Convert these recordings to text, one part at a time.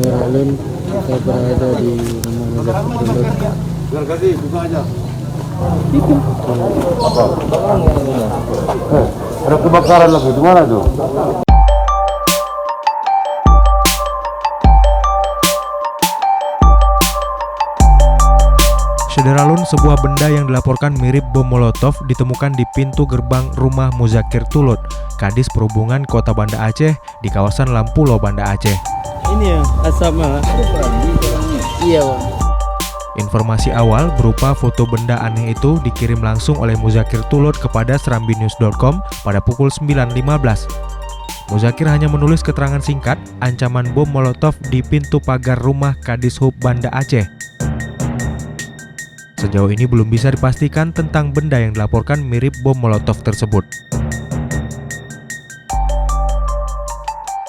Daralun, kita berada di rumah Muzakir Tulud. Biar kasih, buka aja. Ada kebakaran lagi, di mana tuh? Sederalun, sebuah benda yang dilaporkan mirip bom molotov ditemukan di pintu gerbang rumah Muzakir Tulud, Kadis Perhubungan Kota Banda Aceh di kawasan Lampulo, Banda Aceh. Ini ya, asap malah. Iya, Bang. Informasi awal berupa foto benda aneh itu dikirim langsung oleh Muzakir Tulud kepada serambinews.com pada pukul 9.15. Muzakir hanya menulis keterangan singkat ancaman bom molotov di pintu pagar rumah Kadishub Banda Aceh. Sejauh ini belum bisa dipastikan tentang benda yang dilaporkan mirip bom molotov tersebut.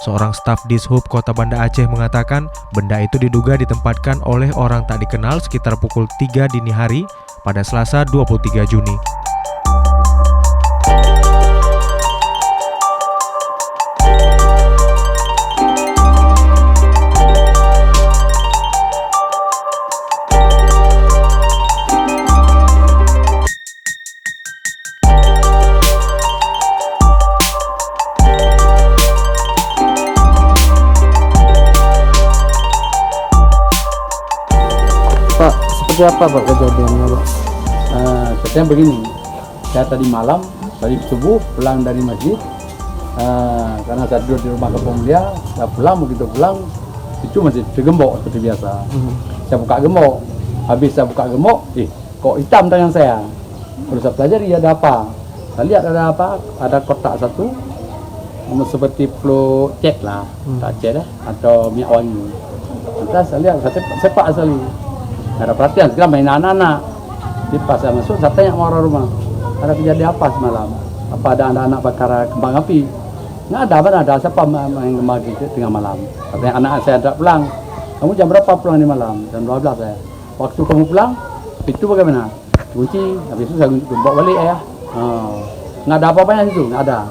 Seorang staf Dishub Kota Banda Aceh mengatakan benda itu diduga ditempatkan oleh orang tak dikenal sekitar pukul 3 dini hari pada Selasa 23 Juni. Pak, seperti apa Pak kejadiannya, Pak? Katanya begini, saya tadi malam, tadi subuh pulang dari masjid, karena saya duduk di rumah kampung dia, saya pulang, begitu pulang, itu masih digembok seperti biasa. Saya buka gembok, habis saya buka gembok, kok hitam tangan saya. Terus saya pelajari ada apa? Saya lihat ada apa? Ada kotak satu, seperti flu cat lah, tak cat atau minyak wangi. Lantas saya lihat, saya sepak sekali. Nggak ada perhatian, sekarang main anak-anak. Di pas saya masuk, saya tanya sama orang rumah, ada kejadian apa semalam? Apa ada anak-anak bakar kembang api? Nggak ada, mana ada, siapa main kembang api tengah malam? Katanya anak saya tidak pulang. Kamu jam berapa pulang di malam? Jam 12 saya. Waktu kamu pulang, pintu bagaimana? Kunci, habis itu saya gembok balik ya. Nggak ada apa-apanya situ, nggak ada.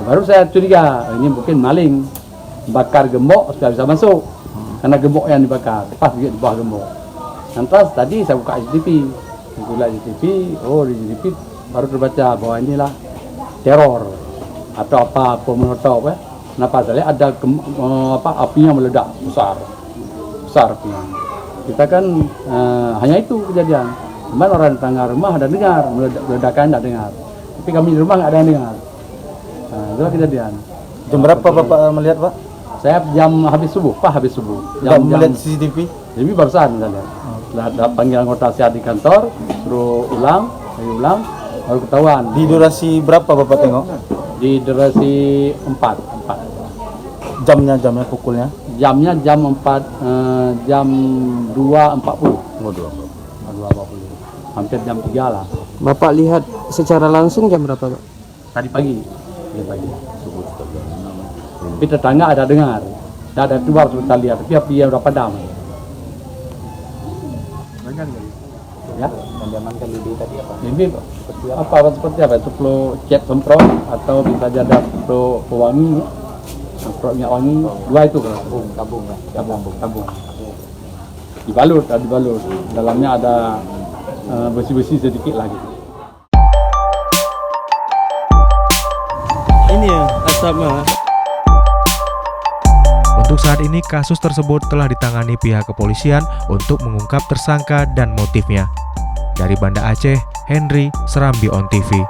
Baru saya curiga, ini mungkin maling. Bakar gembok, supaya bisa masuk. Karena gembok yang dibakar, pas di bawah gembok. Lantas tadi saya buka CCTV, di CCTV baru terbaca bahwa inilah teror atau apa molotov ya. Kenapa saya lihat ada apinya meledak besar apinya. Kita kan hanya itu kejadian. Cuman orang tetangga rumah ada dengar ledakan, tidak dengar. Tapi kami di rumah nggak ada yang dengar. Itulah kejadian. Jam berapa Bapak melihat, Pak? Saya habis subuh. Jam melihat CCTV? Jadi barusan saya lihat. Ada panggilan anggota sehat di kantor, suruh ulang, baru ketahuan. Di durasi berapa Bapak tengok? Di durasi 4. Jamnya pukulnya? Jamnya jam 4, jam 2.40. 2.40. Hampir jam 3 lah. Bapak lihat secara langsung jam berapa, Pak? Tadi pagi. Tapi tetangga ada dengar. Ada keluar sebentar lihat, tapi api yang udah padam. Ya, Menjamankan lidi tadi apa? ini seperti apa? Itu flu cat semprot atau bisa jadi flu pewangi, semprot minyak wangi, dua itu kan? Tabung. Dibalut. Dalamnya ada besi-besi sedikit lagi. Ini ya, asap malah. Untuk saat ini kasus tersebut telah ditangani pihak kepolisian untuk mengungkap tersangka dan motifnya. Dari Banda Aceh, Henry, Serambi On TV.